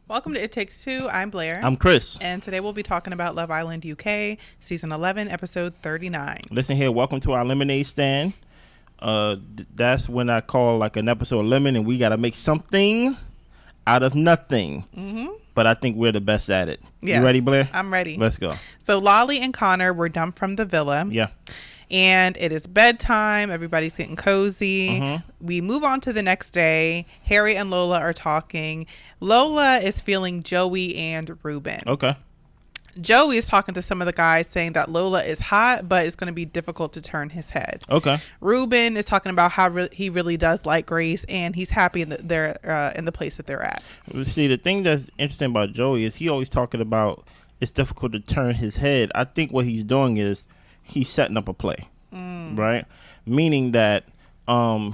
Welcome to It Takes Two. I'm Blair. I'm Chris. And today we'll be talking about Love Island UK, Season 11, Episode 39. Listen here, welcome to our lemonade stand. That's when I call like an episode of Lemon, and we got to make something out of nothing. Mm-hmm. But I think we're the best at it. Yes. You ready, Blair? I'm ready. Let's go. So Lolly and Connor were dumped from the villa. Yeah. And it is bedtime. Everybody's getting cozy. Mm-hmm. We move on to the next day. Harry and Lola are talking. Lola is feeling Joey and Reuben. Okay. Joey is talking to some of the guys saying that Lola is hot, but it's going to be difficult to turn his head. Okay. Reuben is talking about how he really does like Grace, and he's happy they're in the place that they're at. See, the thing that's interesting about Joey is he always talking about it's difficult to turn his head. I think what he's doing is he's setting up a play, right? Meaning that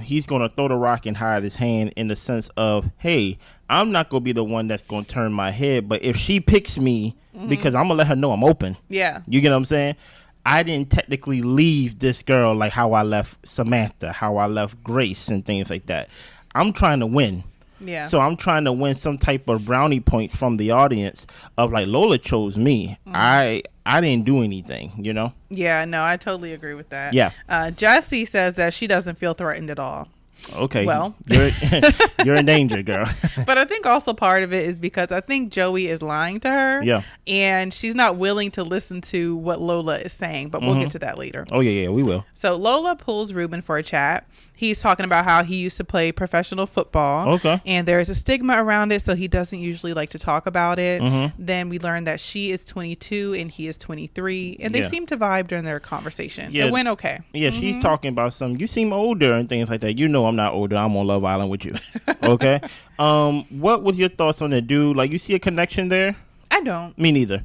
he's going to throw the rock and hide his hand in the sense of, hey, I'm not going to be the one that's going to turn my head, but if she picks me, because I'm going to let her know I'm open. Yeah. You get what I'm saying? I didn't technically leave this girl like how I left Samantha, how I left Grace and things like that. I'm trying to win. Yeah. So I'm trying to win some type of brownie points from the audience of like, Lola chose me. I didn't do anything, you know? Yeah, no, I totally agree with that. Yeah. Jessie says that she doesn't feel threatened at all. Okay. Well, you're in danger, girl. But I think also part of it is because I think Joey is lying to her. Yeah. And she's not willing to listen to what Lola is saying, but we'll get to that later. Oh, yeah, we will. So Lola pulls Reuben for a chat. He's talking about how he used to play professional football. Okay. And there's a stigma around it, so he doesn't usually like to talk about it. Then we learn that she is 22 and he is 23. And they seem to vibe during their conversation. Yeah. It went okay. Yeah, she's talking about some, you seem older and things like that. You know I'm not older. I'm on Love Island with you. Okay? What was your thoughts on the dude? Like, you see a connection there? I don't. Me neither.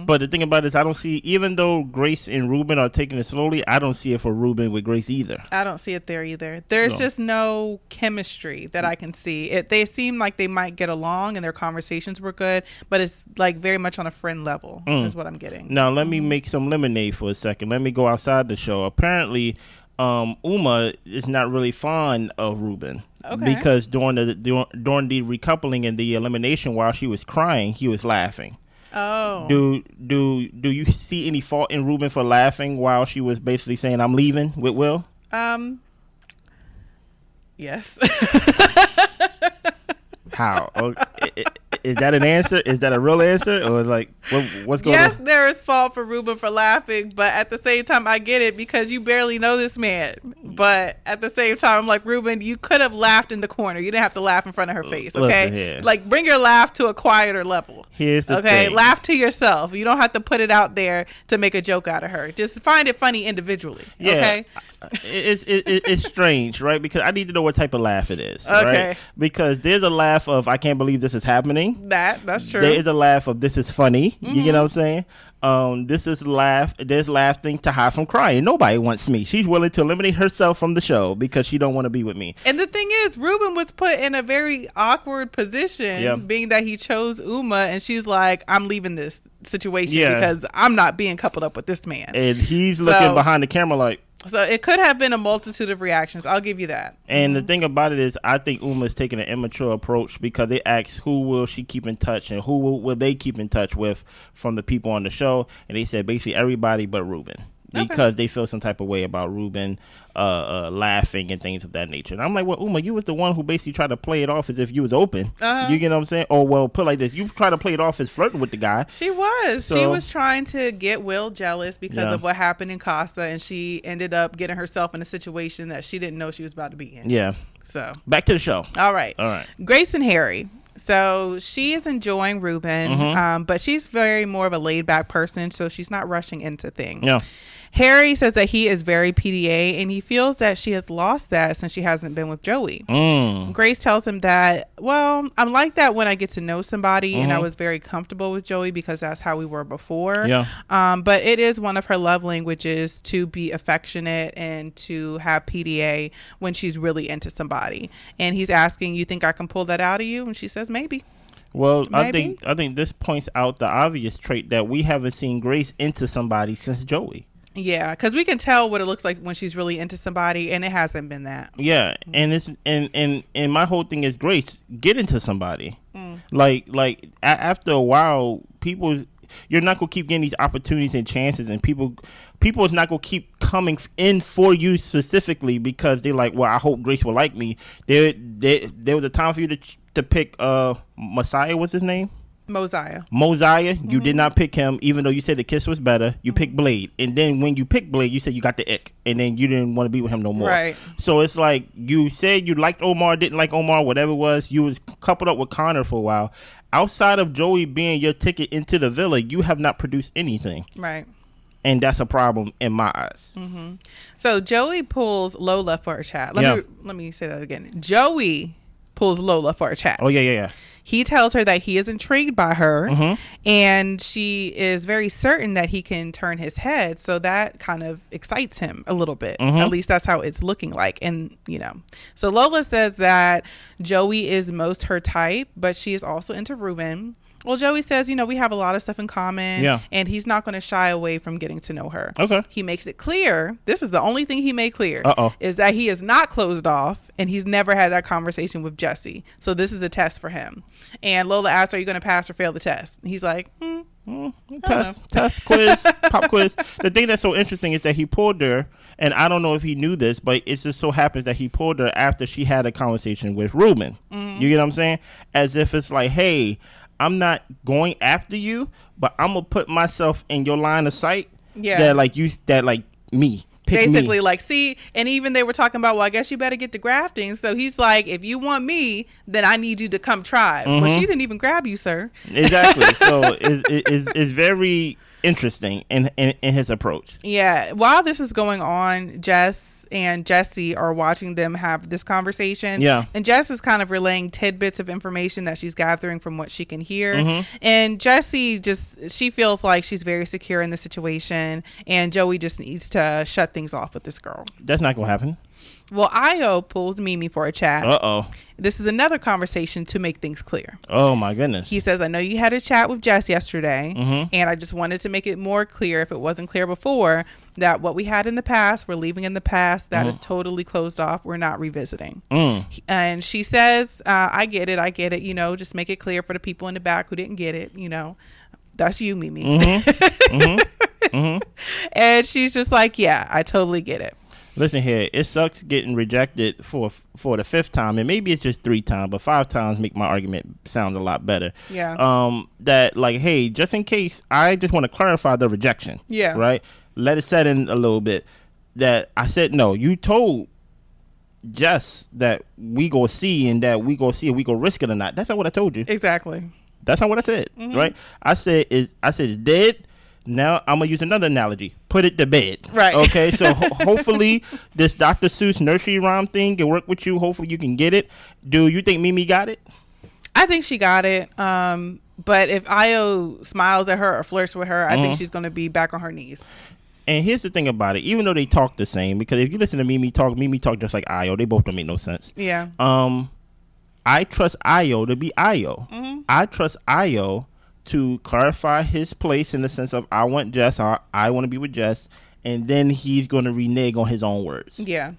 But the thing about it is I don't see, even though Grace and Reuben are taking it slowly, I don't see it for Reuben with Grace either. I don't see it there either. There's just no chemistry that I can see. They seem like they might get along and their conversations were good, but it's like very much on a friend level is what I'm getting. Now, let me make some lemonade for a second. Let me go outside the show. Apparently, Uma is not really fond of Reuben. Okay. Because during the recoupling and the elimination, while she was crying, he was laughing. Oh. Do you see any fault in Reuben for laughing while she was basically saying, I'm leaving with Will? Yes. How? Is that an answer? Is that a real answer? Or like, what's going on? Yes, there is fault for Reuben for laughing, but at the same time, I get it because you barely know this man. But at the same time, I'm like, Reuben, you could have laughed in the corner. You didn't have to laugh in front of her face, okay? Like, bring your laugh to a quieter level. Here's the thing. Laugh to yourself. You don't have to put it out there to make a joke out of her. Just find it funny individually, okay? It's strange, right? Because I need to know what type of laugh it is, okay? Right? Because there's a laugh of, I can't believe this is happening. That's true. There is a laugh of, this is funny. You get what I'm saying? There's laughing to hide from crying. Nobody wants me. She's willing to eliminate herself from the show because she don't want to be with me. And the thing is, Reuben was put in a very awkward position, being that he chose Uma, and she's like, I'm leaving this situation because I'm not being coupled up with this man. And he's looking behind the camera like, so it could have been a multitude of reactions. I'll give you that. And the thing about it is, I think Uma is taking an immature approach because they asked who will she keep in touch and who will they keep in touch with from the people on the show. And they said basically everybody but Reuben. Because they feel some type of way about Reuben laughing and things of that nature. And I'm like, well, Uma, you was the one who basically tried to play it off as if you was open. You get what I'm saying? Or, well, put it like this. You tried to play it off as flirting with the guy. She was. She was trying to get Will jealous because of what happened in Casa, and she ended up getting herself in a situation that she didn't know she was about to be in. Yeah. So. Back to the show. All right. All right. Grace and Harry. So she is enjoying Reuben, but she's very more of a laid back person, so she's not rushing into things. Yeah. Harry says that he is very PDA and he feels that she has lost that since she hasn't been with Joey. Grace tells him that, well, I'm like that when I get to know somebody, and I was very comfortable with Joey because that's how we were before. But it is one of her love languages to be affectionate and to have PDA when she's really into somebody. And he's asking, you think I can pull that out of you? And she says, maybe. Well, maybe. I think this points out the obvious trait that we haven't seen Grace into somebody since Joey. Yeah, because we can tell what it looks like when she's really into somebody, and it hasn't been that. Yeah, and it's and my whole thing is, Grace, get into somebody. After a while, you're not gonna keep getting these opportunities and chances, and people is not gonna keep coming in for you specifically because they're like, well, I hope Grace will like me. There was a time for you to pick Messiah. What's his name? Mosiah. You did not pick him, even though you said the kiss was better. You picked Blade, and then when you picked Blade, you said you got the ick, and then you didn't want to be with him no more. Right. So it's like you said you liked Omar, didn't like Omar, whatever it was. You was coupled up with Connor for a while. Outside of Joey being your ticket into the villa, you have not produced anything. Right. And that's a problem in my eyes. Mm-hmm. So Joey pulls Lola for a chat. Let me say that again. Joey pulls Lola for a chat. Oh, yeah. He tells her that he is intrigued by her, and she is very certain that he can turn his head. So that kind of excites him a little bit. At least that's how it's looking like. And, so Lola says that Joey is most her type, but she is also into Reuben. Well, Joey says, we have a lot of stuff in common, and he's not going to shy away from getting to know her. Okay. He makes it clear, this is the only thing he made clear, is that he is not closed off, and he's never had that conversation with Jesse. So this is a test for him. And Lola asks, are you going to pass or fail the test? And he's like, test, quiz, pop quiz. The thing that's so interesting is that he pulled her, and I don't know if he knew this, but it just so happens that he pulled her after she had a conversation with Reuben. You get what I'm saying? As if it's like, hey, I'm not going after you, but I'm gonna put myself in your line of sight. Yeah. That me. Basically, me. like, see, and even they were talking about, well, I guess you better get to grafting. So he's like, if you want me, then I need you to come try. Well, she didn't even grab you, sir. Exactly. So it's very interesting in his approach. Yeah. While this is going on, Jess and Jesse are watching them have this conversation. Yeah. And Jess is kind of relaying tidbits of information that she's gathering from what she can hear. And Jesse she feels like she's very secure in the situation, and Joey just needs to shut things off with this girl. That's not gonna happen. Well, Io pulls Mimi for a chat. Uh-oh. This is another conversation to make things clear. Oh, my goodness. He says, I know you had a chat with Jess yesterday, and I just wanted to make it more clear, if it wasn't clear before, that what we had in the past, we're leaving in the past. That is totally closed off. We're not revisiting. And she says, I get it. Just make it clear for the people in the back who didn't get it. That's you, Mimi. And she's just like, yeah, I totally get it. Listen here, it sucks getting rejected for the fifth time, and maybe it's just 3 times, but 5 times make my argument sound a lot better. Yeah. That like, hey, just in case, I just want to clarify the rejection. Yeah. Right. Let it set in a little bit. That I said no. You told Jess that we go see, and that we go see if we go risk it or not. That's not what I told you. Exactly. That's not what I said. Right. I said it's dead. Now I'm gonna use another analogy. Put it to bed. Right. Okay. So hopefully this Dr. Seuss nursery rhyme thing can work with you. Hopefully you can get it. Do you think Mimi got it? I think she got it. But if Io smiles at her or flirts with her, I think she's gonna be back on her knees. And here's the thing about it. Even though they talk the same, because if you listen to Mimi talk just like Io. They both don't make no sense. Yeah. I trust Io to be Io. I trust Io to clarify his place in the sense of I want Jess, I want to be with Jess, and then he's going to renege on his own words. Yeah.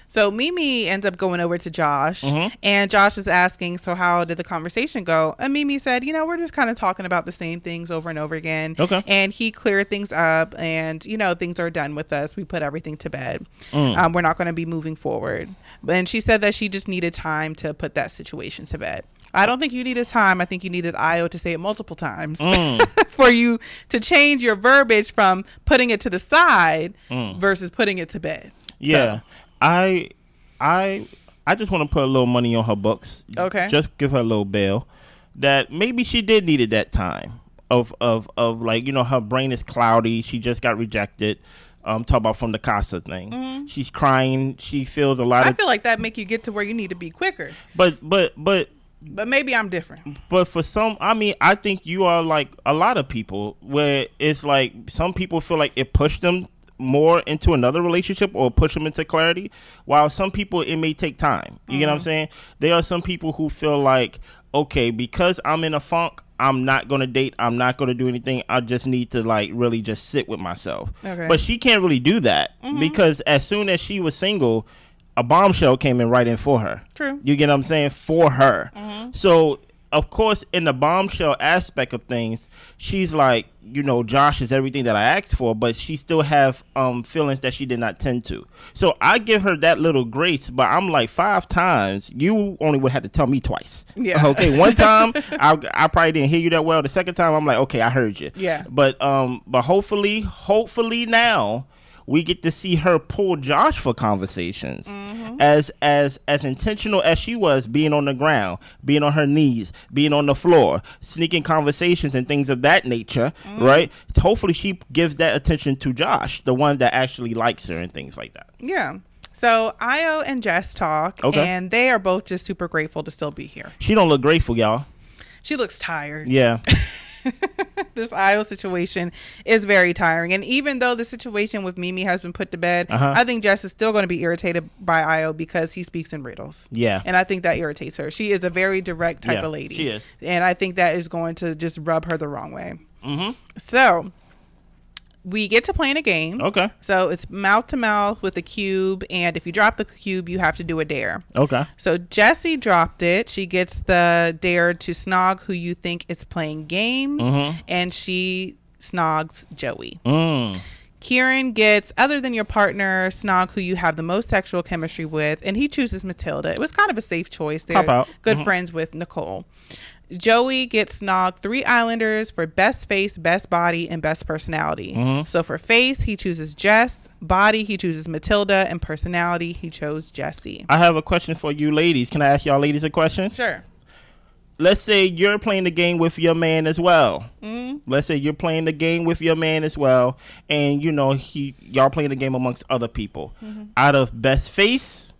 So Mimi ends up going over to Josh, and Josh is asking, so how did the conversation go? And Mimi said, we're just kind of talking about the same things over and over again. Okay. And he cleared things up, and, things are done with us. We put everything to bed. We're not going to be moving forward. And she said that she just needed time to put that situation to bed. I don't think you needed time. I think you needed Io to say it multiple times for you to change your verbiage from putting it to the side versus putting it to bed. Yeah. So. I just want to put a little money on her books. Okay. Just give her a little bail. That maybe she did needed that time of like, her brain is cloudy. She just got rejected. Talk about from the Casa thing. She's crying. She feels a lot I feel like that make you get to where you need to be quicker. But maybe I'm different. But for some, I think you are like a lot of people where it's like some people feel like it pushed them more into another relationship or push them into clarity, while some people it may take time. You get what I'm saying? There are some people who feel like, okay, because I'm in a funk, I'm not going to date. I'm not going to do anything. I just need to like really just sit with myself. Okay. But she can't really do that because as soon as she was single, a bombshell came in right in for her. True. You get what I'm saying? For her. So of course, in the bombshell aspect of things, she's like, Josh is everything that I asked for, but she still have feelings that she did not tend to. So I give her that little grace, but I'm like 5 times. You only would have to tell me twice. Yeah. Okay. One time I probably didn't hear you that well. The second time I'm like, okay, I heard you. Yeah. But hopefully now we get to see her pull Josh for conversations. As intentional as she was being on the ground, being on her knees, being on the floor, sneaking conversations and things of that nature, right? Hopefully she gives that attention to Josh, the one that actually likes her and things like that. Yeah. So Io and Jess talk, and they are both just super grateful to still be here. She don't look grateful, y'all. She looks tired. Yeah. This Io situation is very tiring, and even though the situation with Mimi has been put to bed, I think Jess is still going to be irritated by Io because he speaks in riddles. Yeah. And I think that irritates her. She is a very direct type of lady. She is. And I think that is going to just rub her the wrong way. So we get to playing a game. Okay. So it's mouth to mouth with a cube, and if you drop the cube, you have to do a dare. Okay. So Jessie dropped it. She gets the dare to snog who you think is playing games, and she snogs Joey. Kieran gets, other than your partner, snog who you have the most sexual chemistry with, and he chooses Matilda. It was kind of a safe choice. They're good friends with Nicole. Joey gets snogged 3 Islanders for best face, best body, and best personality. So for face, he chooses Jess. Body, he chooses Matilda. And personality, he chose Jessie. I have a question for you ladies. Can I ask y'all ladies a question? Sure. Let's say you're playing the game with your man as well. Let's say you're playing the game with your man as well. And, y'all playing the game amongst other people. Out of best face,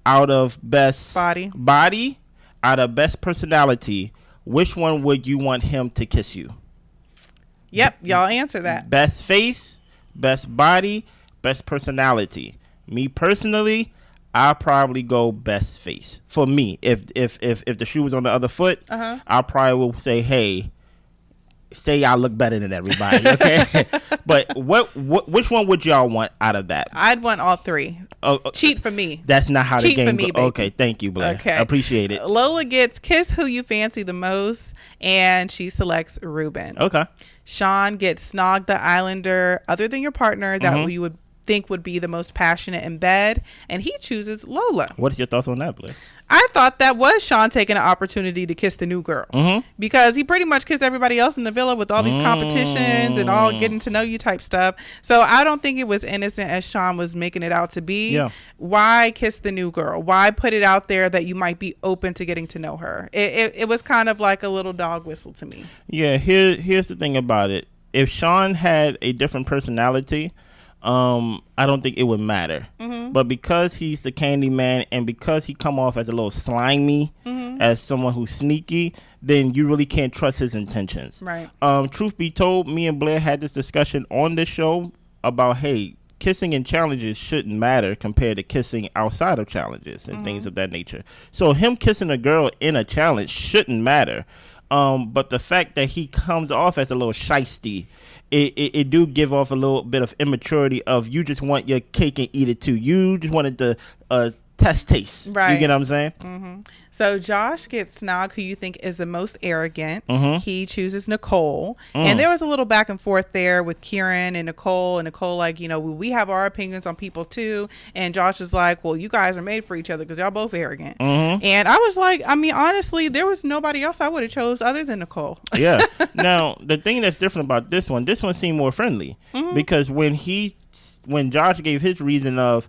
out of best body, out of best personality, which one would you want him to kiss you? Yep, y'all answer that. Best face, best body, best personality. Me personally, I'll probably go best face. For me, if the shoe was on the other foot, I probably will say, hey, say I look better than everybody, okay? But which one would y'all want out of that? I'd want all 3. Cheat for me. That's not how Cheat the game goes. Okay, thank you, Blair. Okay. I appreciate it. Lola gets kiss who you fancy the most, and she selects Reuben. Okay. Sean gets snog the Islander other than your partner that you would think would be the most passionate in bed, and he chooses Lola. What's your thoughts on that, Blair? I thought that was Sean taking an opportunity to kiss the new girl because he pretty much kissed everybody else in the villa with all these competitions and all getting to know you type stuff. So I don't think it was innocent as Sean was making it out to be. Yeah. Why kiss the new girl? Why put it out there that you might be open to getting to know her? It was kind of like a little dog whistle to me. Yeah, here's the thing about it. If Sean had a different personality, I don't think it would matter. But because he's the candy man and because he come off as a little slimy, as someone who's sneaky, then you really can't trust his intentions. Right. Truth be told, me and Blair had this discussion on this show about, hey, kissing in challenges shouldn't matter compared to kissing outside of challenges and things of that nature. So him kissing a girl in a challenge shouldn't matter. But the fact that he comes off as a little shysty, it do give off a little bit of immaturity of you just want your cake and eat it too. You just wanted the test taste. Right. You get what I'm saying? So Josh gets snog who you think is the most arrogant. He chooses Nicole. And there was a little back and forth there with Kieran and Nicole. And Nicole like, we have our opinions on people too. And Josh is like, well, you guys are made for each other because y'all both arrogant. And I was like, honestly, there was nobody else I would have chose other than Nicole. Yeah. Now, the thing that's different about this one seemed more friendly. Because when Josh gave his reason of,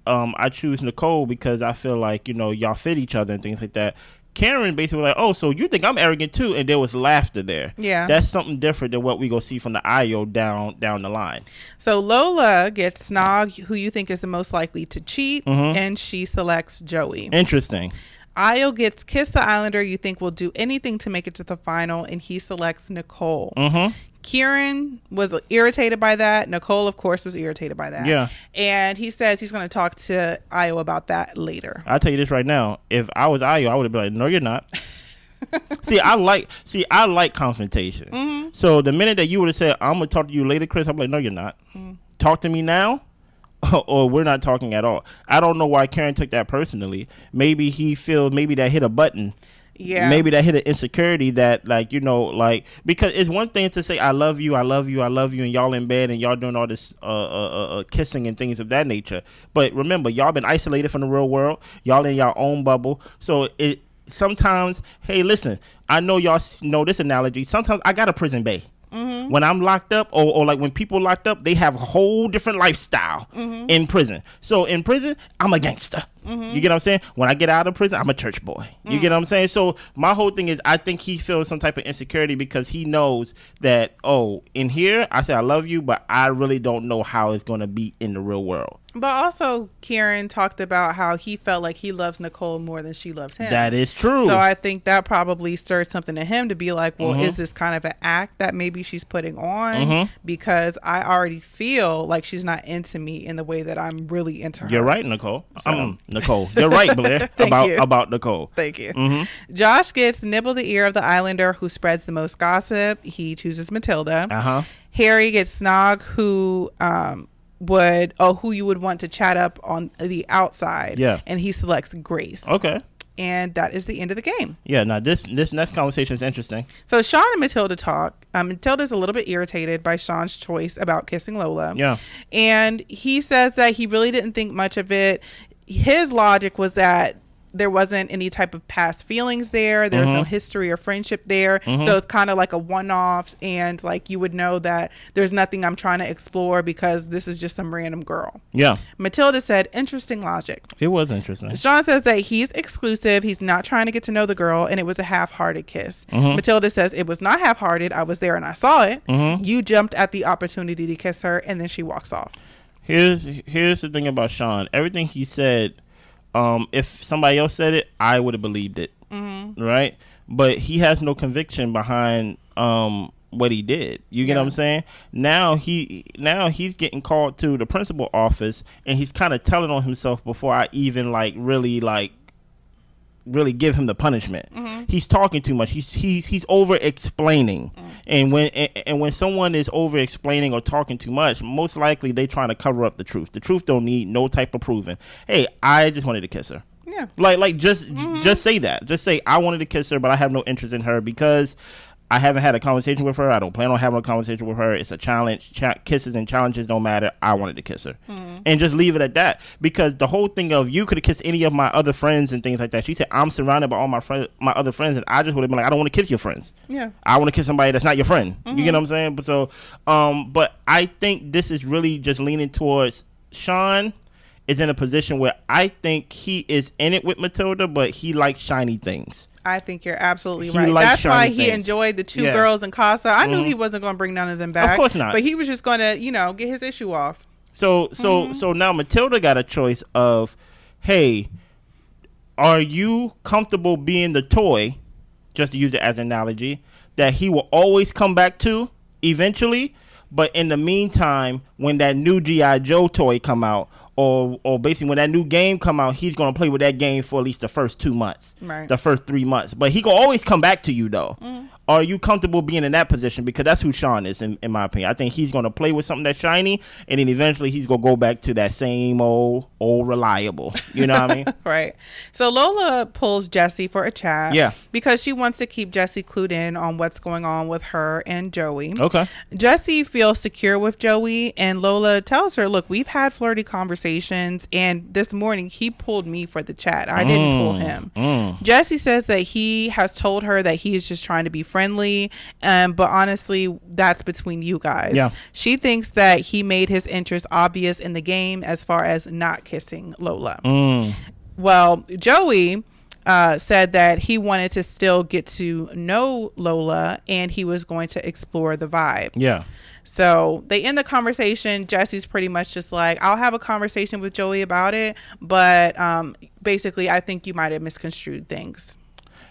I choose Nicole because I feel like, y'all fit each other and things like that. Karen basically was like, oh, so you think I'm arrogant too? And there was laughter there. Yeah. That's something different than what we go see from the IO down the line. So Lola gets snog who you think is the most likely to cheat, and she selects Joey. Interesting. Io gets kiss the Islander you think will do anything to make it to the final, and he selects Nicole. Kieran was irritated by that. Nicole, of course, was irritated by that. Yeah. And he says he's going to talk to Io about that later. I'll tell you this right now. If I was Io, I would have been like, no, you're not. I like confrontation. So the minute that you would have said, I'm going to talk to you later, Chris, I'm like, no, you're not. Talk to me now. Or we're not talking at all. I don't know why Karen took that personally. Maybe he feels that hit a button. Yeah. Maybe that hit an insecurity that, like, you know, like, because it's one thing to say I love you, and y'all in bed and y'all doing all this kissing and things of that nature. But remember, y'all been isolated from the real world. Y'all in your own bubble. So it sometimes, hey, listen, I know y'all know this analogy. Sometimes I got a prison bae. Mm-hmm. When I'm locked up, or like when people locked up, they have a whole different lifestyle in prison. So in prison, I'm a gangster. You get what I'm saying? When I get out of prison, I'm a church boy. You get what I'm saying? So my whole thing is, I think he feels some type of insecurity because he knows that, oh, in here, I say I love you, but I really don't know how it's going to be in the real world. But also, Kieran talked about how he felt like he loves Nicole more than she loves him. That is true. So I think that probably stirred something in him to be like, well, is this kind of an act that maybe she's putting on? Because I already feel like she's not into me in the way that I'm really into her. You're right, Nicole. Nicole. You're right, Blair. about Nicole. Thank you. Josh gets nibble the ear of the islander who spreads the most gossip. He chooses Matilda. Harry gets Snog, who who you would want to chat up on the outside. Yeah. And he selects Grace. Okay. And that is the end of the game. Yeah, now this next conversation is interesting. So Sean and Matilda talk. Matilda's a little bit irritated by Sean's choice about kissing Lola. Yeah. And he says that he really didn't think much of it. His logic was that there wasn't any type of past feelings there. There's no history or friendship there. So it's kind of like a one-off, and like you would know that there's nothing I'm trying to explore because this is just some random girl. Yeah. Matilda said, interesting logic. It was interesting. Sean says that he's exclusive. He's not trying to get to know the girl, and it was a half-hearted kiss. Matilda says it was not half-hearted. I was there and I saw it. You jumped at the opportunity to kiss her, and then she walks off. Here's the thing about Sean. Everything he said, if somebody else said it, I would have believed it, right? But he has no conviction behind what he did. You get what I'm saying? Now he's getting called to the principal office, and he's kind of telling on himself before I even really give him the punishment. He's talking too much. He's over explaining, and when someone is over explaining or talking too much, most likely they trying to cover up the truth. The truth don't need no type of proving. Hey, I just wanted to kiss her. Yeah, just say that. Just say I wanted to kiss her, but I have no interest in her because I haven't had a conversation with her. I don't plan on having a conversation with her. It's a challenge. Kisses and challenges don't matter. I wanted to kiss her. And just leave it at that. Because the whole thing of you could have kissed any of my other friends and things like that. She said, I'm surrounded by all my other friends. And I just would have been like, I don't want to kiss your friends. Yeah. I want to kiss somebody that's not your friend. You get what I'm saying? But so, but I think this is really just leaning towards Sean is in a position where I think he is in it with Matilda, but he likes shiny things. I think you're absolutely right. That's why he enjoyed the two girls in Casa. I knew he wasn't going to bring none of them back. Of course not. But he was just going to, get his issue off. So now Matilda got a choice of, hey, are you comfortable being the toy, just to use it as an analogy, that he will always come back to eventually, but in the meantime, when that new G.I. Joe toy come out, or basically when that new game come out, he's going to play with that game for at least the first 2 months, the first 3 months. But he can always come back to you, though. Are you comfortable being in that position? Because that's who Sean is, in my opinion. I think he's going to play with something that's shiny, and then eventually he's going to go back to that same old reliable. You know what I mean? Right. So Lola pulls Jesse for a chat. Yeah. Because she wants to keep Jesse clued in on what's going on with her and Joey. Okay. Jesse feels secure with Joey, and Lola tells her, look, we've had flirty conversations, and this morning he pulled me for the chat. I didn't pull him. Jesse says that he has told her that he is just trying to be friendly, but honestly, that's between you guys. Yeah. She thinks that he made his interest obvious in the game as far as not kissing Lola. Well, Joey said that he wanted to still get to know Lola, and he was going to explore the vibe. Yeah. So they end the conversation. Jesse's pretty much just like, I'll have a conversation with Joey about it, but basically, I think you might have misconstrued things.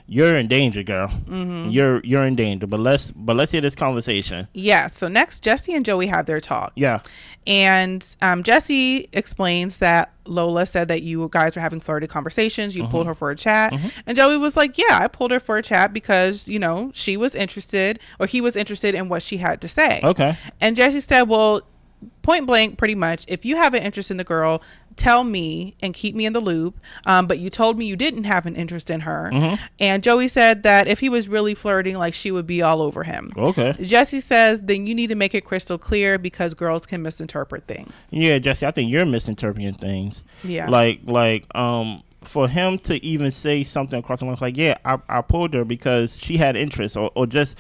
You're in danger, girl. You're in danger. But let's hear this conversation. Yeah. So next, Jesse and Joey have their talk. Yeah. And Jesse explains that Lola said that you guys were having flirty conversations. You pulled her for a chat. And Joey was like, yeah, I pulled her for a chat because, she was interested, or he was interested in what she had to say. Okay. And Jesse said, well, point blank, pretty much, if you have an interest in the girl, tell me and keep me in the loop, but you told me you didn't have an interest in her. And Joey said that if he was really flirting, like, she would be all over him. Okay. Jesse says, then you need to make it crystal clear because girls can misinterpret things. Yeah, Jesse, I think you're misinterpreting things. Yeah. For him to even say something across the line, like, yeah, I pulled her because she had interest, or just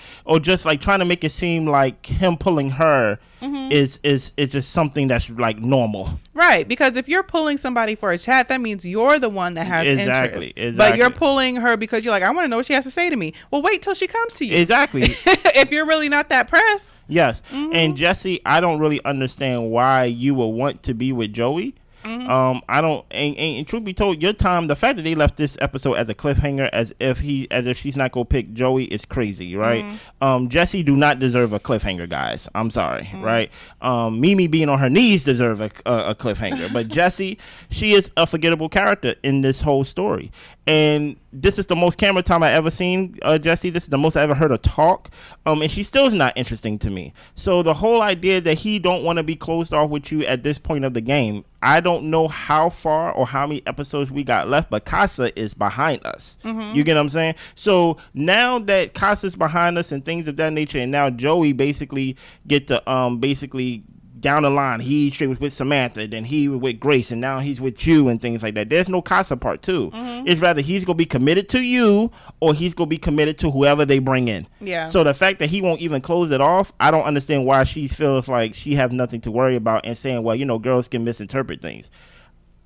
like trying to make it seem like him pulling her is just something that's like normal. Right, because if you're pulling somebody for a chat, that means you're the one that has interest. Exactly. But you're pulling her because you're like, I want to know what she has to say to me. Well, wait till she comes to you. Exactly. If you're really not that pressed. Yes. And Jesse, I don't really understand why you would want to be with Joey. I don't, and truth be told, the fact that they left this episode as a cliffhanger, as if she's not gonna pick Joey, is crazy, right? Jesse do not deserve a cliffhanger, guys. I'm sorry, right? Mimi being on her knees deserve a cliffhanger, but Jesse, she is a forgettable character in this whole story. And this is the most camera time I ever seen Jesse. This is the most I ever heard her talk. And she still is not interesting to me. So the whole idea that he don't want to be closed off with you at this point of the game, I don't know how far or how many episodes we got left, but Casa is behind us. You get what I'm saying? So now that Casa's behind us and things of that nature, and now Joey basically get to down the line, he was with Samantha, then he was with Grace, and now he's with you and things like that. There's no Casa part 2. It's rather he's gonna be committed to you or he's gonna be committed to whoever they bring in. Yeah. So the fact that he won't even close it off, I don't understand why she feels like she have nothing to worry about and saying, well, girls can misinterpret things.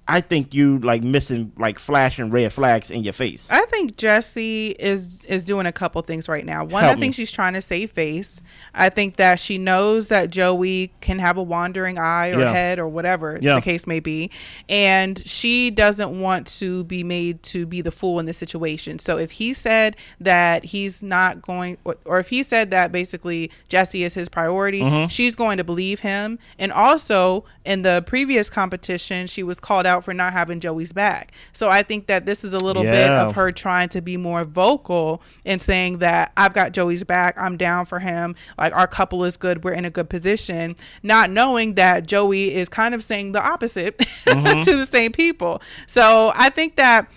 I think you missing flashing red flags in your face. I think Jessie is doing a couple things right now. One, I think she's trying to save face. I think that she knows that Joey can have a wandering eye or head or whatever the case may be. And she doesn't want to be made to be the fool in this situation. So if he said that he's not going, or if he said that basically Jessie is his priority, she's going to believe him. And also in the previous competition, she was called out for not having Joey's back. So I think that this is a little bit of her trying to be more vocal and saying that I've got Joey's back, I'm down for him, like our couple is good, we're in a good position, not knowing that Joey is kind of saying the opposite to the same people. So I think that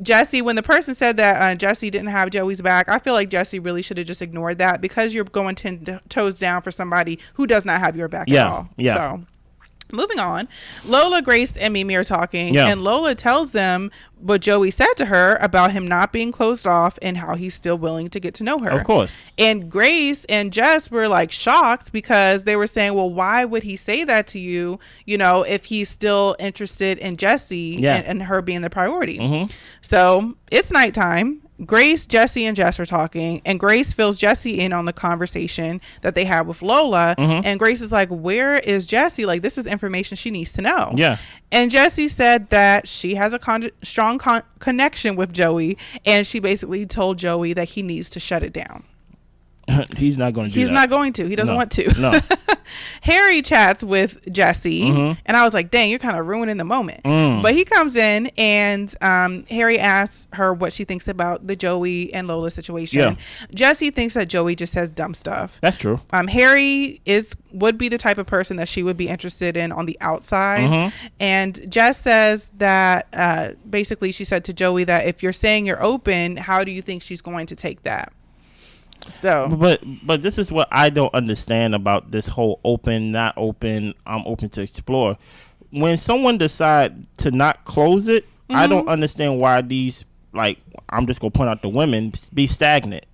Jessie, when the person said that Jessie didn't have Joey's back, I feel like Jessie really should have just ignored that, because you're going 10 toes down for somebody who does not have your back at all. So moving on, Lola, Grace, and Mimi are talking, and Lola tells them what Joey said to her about him not being closed off and how he's still willing to get to know her. Of course. And Grace and Jess were like shocked, because they were saying, well, why would he say that to you, if he's still interested in Jessie and her being the priority. So it's nighttime. Grace, Jessie, and Jess are talking, and Grace fills Jessie in on the conversation that they had with Lola. And Grace is like, where is Jessie? Like, this is information she needs to know. And Jessie said that she has a strong connection with Joey, and she basically told Joey that he needs to shut it down. He's not going to do that. He's not going to. He doesn't want to. No. Harry chats with Jessie, and I was like, dang, you're kind of ruining the moment. But he comes in, and Harry asks her what she thinks about the Joey and Lola situation. Jessie thinks that Joey just says dumb stuff. That's true. Harry would be the type of person that she would be interested in on the outside. And Jess says that basically she said to Joey that if you're saying you're open, how do you think she's going to take that? So but this is what I don't understand about this whole open, not open, I'm open to explore. When someone decide to not close it, I don't understand why these, like, I'm just gonna point out the women, be stagnant.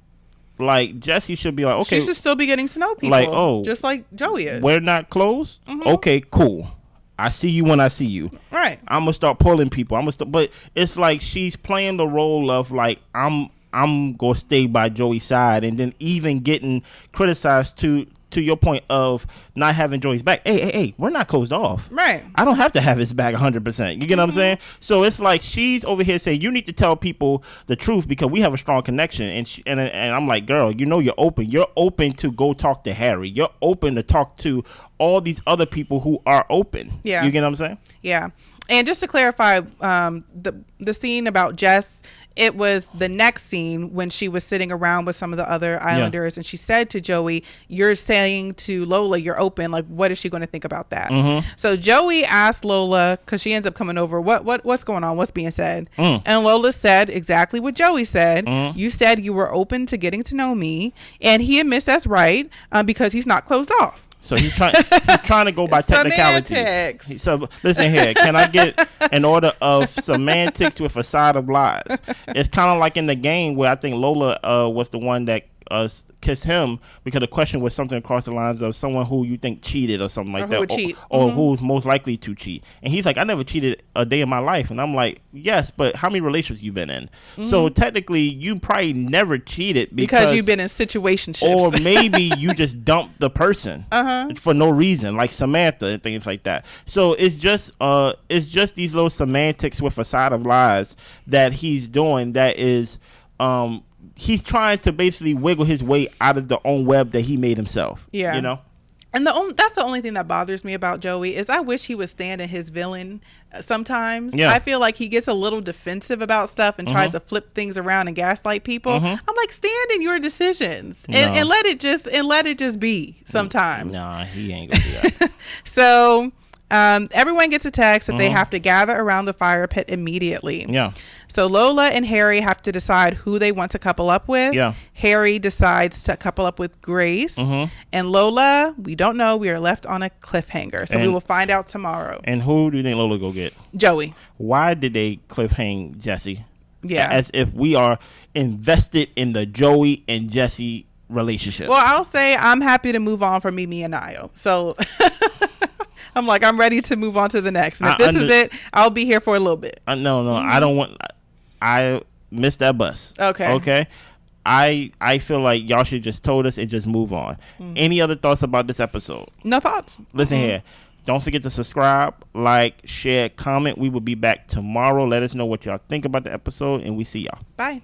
Like, Jessie should be like, okay, she should still be getting to know people, like, just like Joey is. We're not closed. Okay, cool. I see you when I see you. Right. I'm gonna start pulling people. But it's like she's playing the role of like I'm gonna stay by Joey's side, and then even getting criticized to your point of not having Joey's back. Hey, we're not closed off. Right. I don't have to have his back 100%. You get what I'm saying? So it's like she's over here saying you need to tell people the truth because we have a strong connection. And I'm like, girl, you're open. You're open to go talk to Harry. You're open to talk to all these other people who are open. Yeah. You get what I'm saying? Yeah. And just to clarify, the scene about Jess it was the next scene when she was sitting around with some of the other Islanders, and she said to Joey, "You're saying to Lola you're open. Like, what is she going to think about that?" So Joey asked Lola, because she ends up coming over, what's going on? What's being said? And Lola said exactly what Joey said. You said you were open to getting to know me, and he admits that's right, because he's not closed off. So he's trying to go by technicalities. So listen here, can I get an order of semantics with a side of lies? It's kind of like in the game where I think Lola was the one that kissed him, because the question was something across the lines of someone who you think cheated or something like that, or who's most likely to cheat. And he's like, I never cheated a day in my life. And I'm like, yes, but how many relationships you been in? So technically you probably never cheated because you've been in situationships, or maybe you just dumped the person for no reason, like Samantha and things like that. So it's just these little semantics with a side of lies that he's doing, that is he's trying to basically wiggle his way out of the own web that he made himself. Yeah. You know? And that's the only thing that bothers me about Joey is I wish he would stand in his villain sometimes. Yeah. I feel like he gets a little defensive about stuff and tries to flip things around and gaslight people. I'm like, stand in your decisions and let it just be sometimes. Nah, he ain't gonna do that. So everyone gets a text that they have to gather around the fire pit immediately. Yeah. So Lola and Harry have to decide who they want to couple up with. Yeah. Harry decides to couple up with Grace. And Lola, we don't know. We are left on a cliffhanger. So we will find out tomorrow. And who do you think Lola go get? Joey. Why did they cliffhang Jesse? Yeah. As if we are invested in the Joey and Jesse relationship. Well, I'll say I'm happy to move on from Mimi and Niall. So I'm like, I'm ready to move on to the next. And if this is it, I'll be here for a little bit. No, I don't want... I missed that bus. Okay. I feel like y'all should just told us and just move on. Any other thoughts about this episode? No thoughts. Listen here. Don't forget to subscribe, like, share, comment. We will be back tomorrow. Let us know what y'all think about the episode, and we see y'all. Bye.